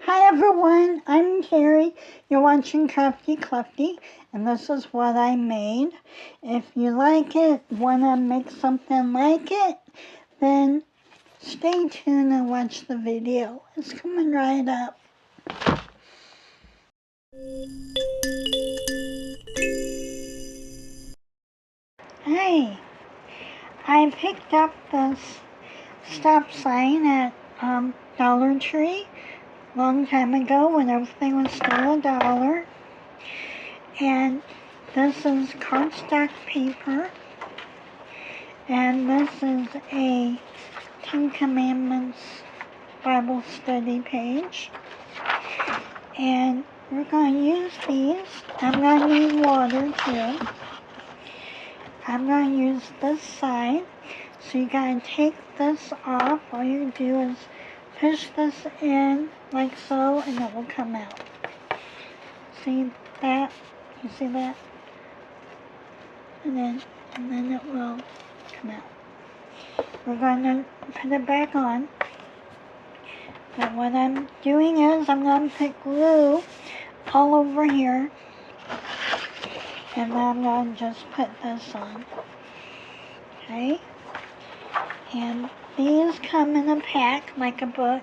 Hi everyone, I'm Carrie. You're watching Crafty Clufty, and this is what I made. If you like it, want to make something like it, then stay tuned and watch the video. It's coming right up. Hey, I picked up this stop sign at Dollar Tree a long time ago when everything was still $1. And this is cardstock paper. And this is a Ten Commandments Bible study page. And we're going to use these. I'm going to need water too. I'm going to use this side. So you got to take this off. All you do is push this in like so and it will come out. See that? You see that? And then it will come out. We're going to put it back on. But what I'm doing is I'm going to put glue all over here. And then I'm going to just put this on. Okay? And these come in a pack like a book.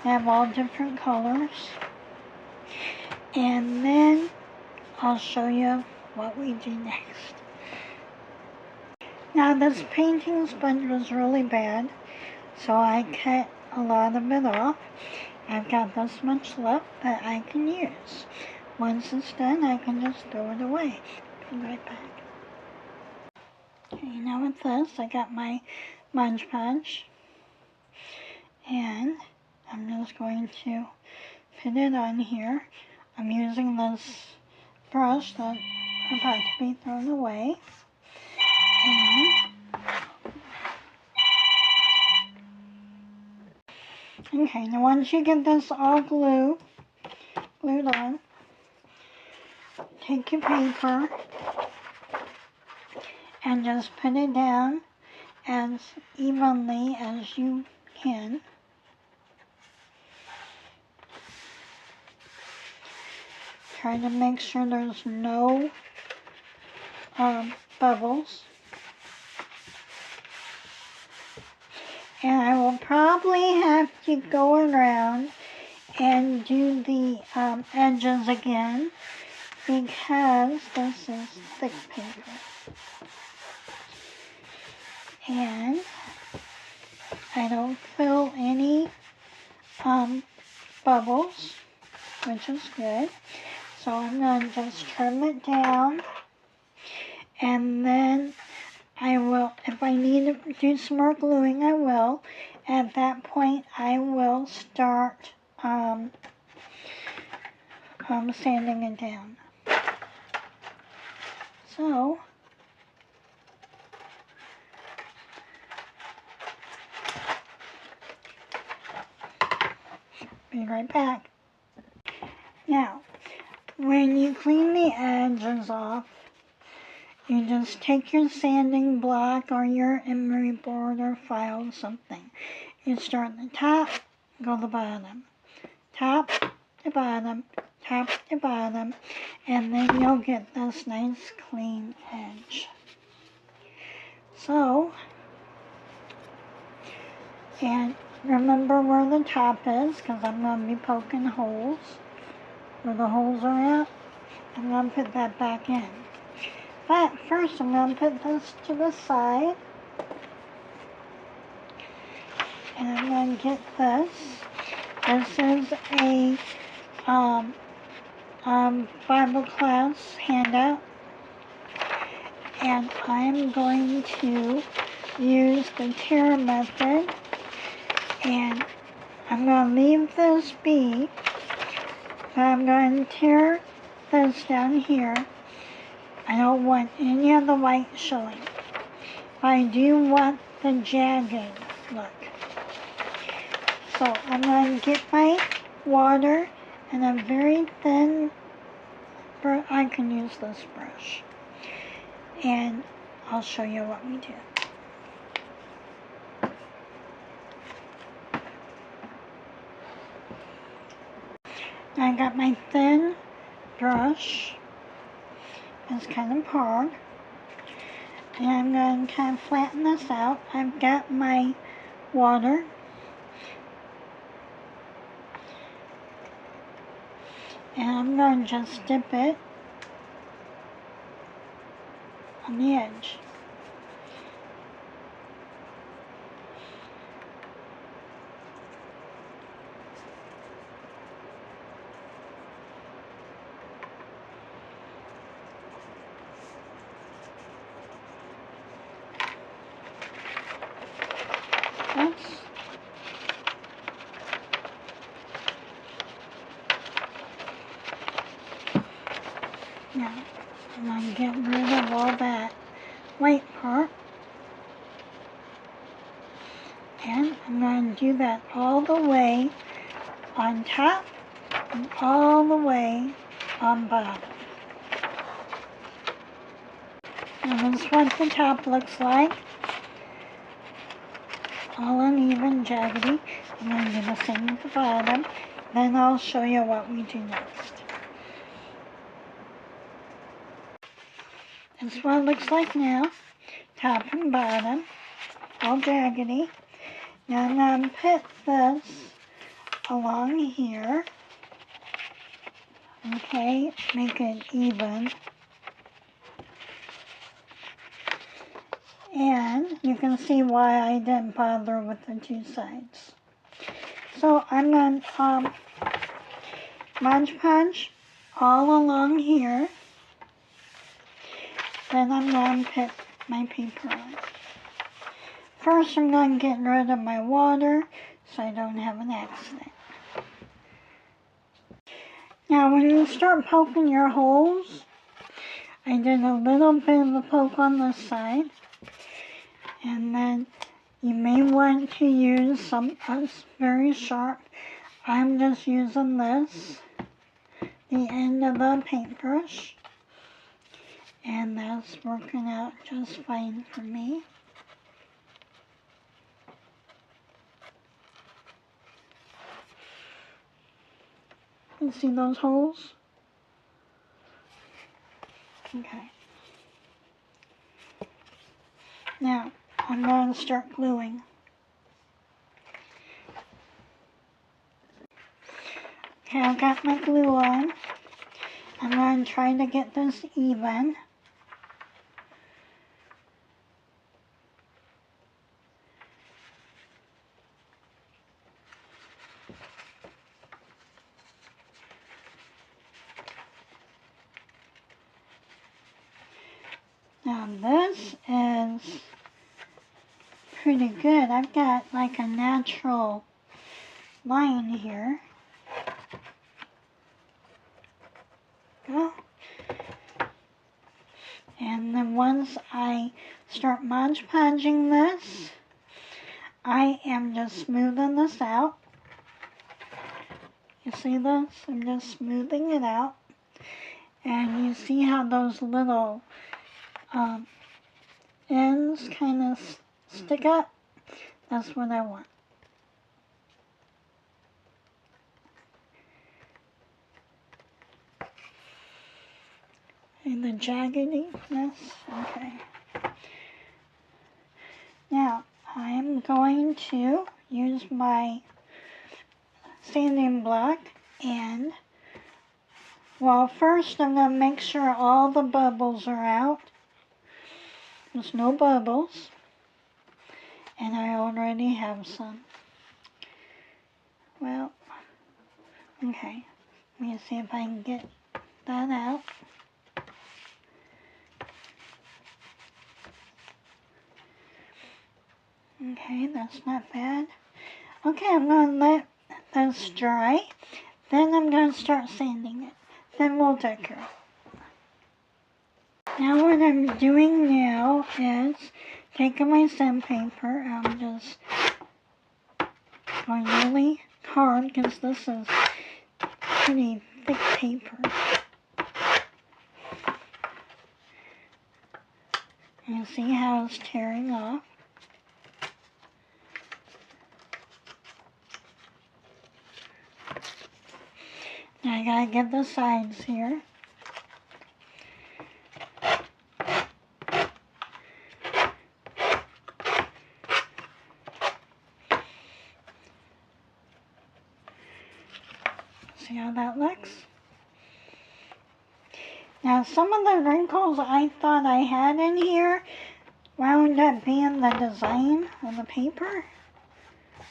They have all different colors. And then I'll show you what we do next. Now this painting sponge was really bad, so I cut a lot of it off. I've got this much left that I can use. Once it's done, I can just throw it away. Be right back. Okay, now with this, I got my Modgpoge, and I'm just going to put it on here. I'm using this brush that I'm about to be thrown away. Okay, now once you get this all glued on, take your paper and just put it down as evenly as you can. Try to make sure there's no bubbles. And I will probably have to go around and do the edges again because this is thick paper. And I don't fill any bubbles, which is good. So I'm going to just trim it down, and then I will, if I need to do some more gluing, I will. At that point, I will start sanding it down. So, be right back. Now, when you clean the edges off, you just take your sanding block or your emery board or file, something. You start at the top, go to the bottom. Top to bottom, top to bottom, and then you'll get this nice clean edge. So, and remember where the top is, because I'm going to be poking holes. Where the holes are at, I'm going to put that back in. But first I'm going to put this to the side. And I'm going to get this. This is a Bible class handout. And I'm going to use the tear method. And I'm going to leave this be. But I'm going to tear this down here. I don't want any of the white showing. I do want the jagged look. So I'm going to get my water and a very thin brush. I can use this brush. And I'll show you what we do. I got my thin brush. It's kind of hard. And I'm going to kind of flatten this out. I've got my water. And I'm going to just dip it on the edge. Oops. Now, I'm going to get rid of all that white part. And I'm going to do that all the way on top and all the way on bottom. And this is what the top looks like. All uneven, jaggedy. I'm going to do the same with the bottom. Then I'll show you what we do next. This is what it looks like now. Top and bottom. All jaggedy. Now I'm going to put this along here. Okay, make it even. And you can see why I didn't bother with the two sides. So I'm going to Modgpoge all along here. Then I'm going to put my paper on. First I'm going to get rid of my water so I don't have an accident. Now when you start poking your holes, I did a little bit of a poke on this side. And then you may want to use some very sharp. I'm just using this, the end of the paintbrush. And that's working out just fine for me. You see those holes? Okay. Now, I'm going to start gluing. Okay, I've got my glue on. I'm going to try to get this even. Now this is pretty good. I've got like a natural line here. Go. And then once I start Modgpoging this, I am just smoothing this out. You see this? I'm just smoothing it out. And you see how those little ends kind of stick up? That's what I want. And the jaggediness, okay. Now, I'm going to use my sanding block and, well, first I'm going to make sure all the bubbles are out. There's no bubbles, and I already have some. Well, okay, let me see if I can get that out. Okay, that's not bad. Okay, I'm going to let this dry. Then I'm going to start sanding it. Then we'll decorate. Now what I'm doing now is taking my sandpaper. I'm just going really hard because this is pretty thick paper. You see how it's tearing off. I gotta get the sides here. See how that looks? Now some of the wrinkles I thought I had in here wound up being the design on the paper.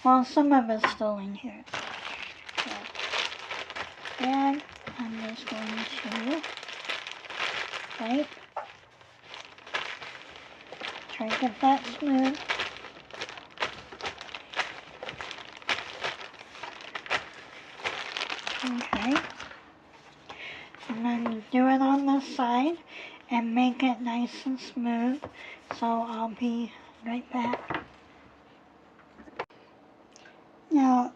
Well, some of it's still in here. So, and I'm just going to wipe. Try to get that smooth. Okay. I'm going to do it on this side and make it nice and smooth. So I'll be right back. Now,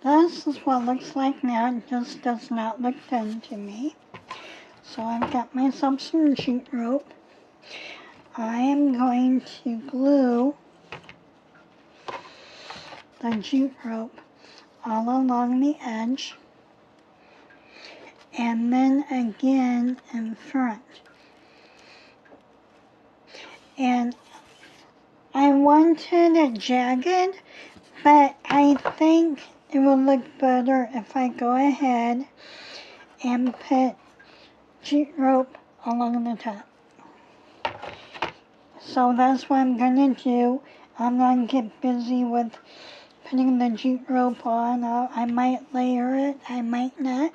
this is what it looks like now. It just does not look done to me. So I've got myself some jute rope. I am going to glue the jute rope all along the edge and then again in front. And I wanted it jagged, but I think it will look better if I go ahead and put jute rope along the top. So that's what I'm going to do. I'm going to get busy with putting the jute rope on. I might layer it, I might not.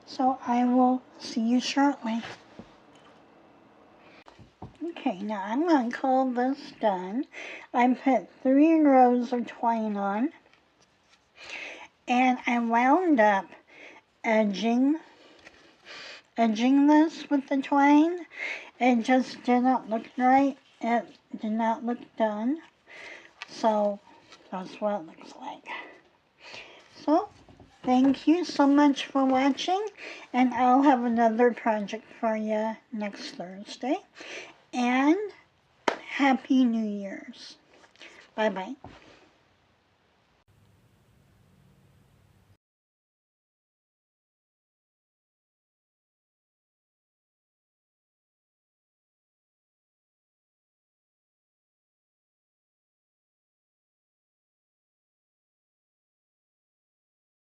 So I will see you shortly. Okay, now I'm going to call this done. I put 3 rows of twine on. And I wound up edging this with the twine. It just didn't look right. It did not look done. So that's what it looks like. So thank you so much for watching, and I'll have another project for you next Thursday. And Happy New Year's. Bye-bye.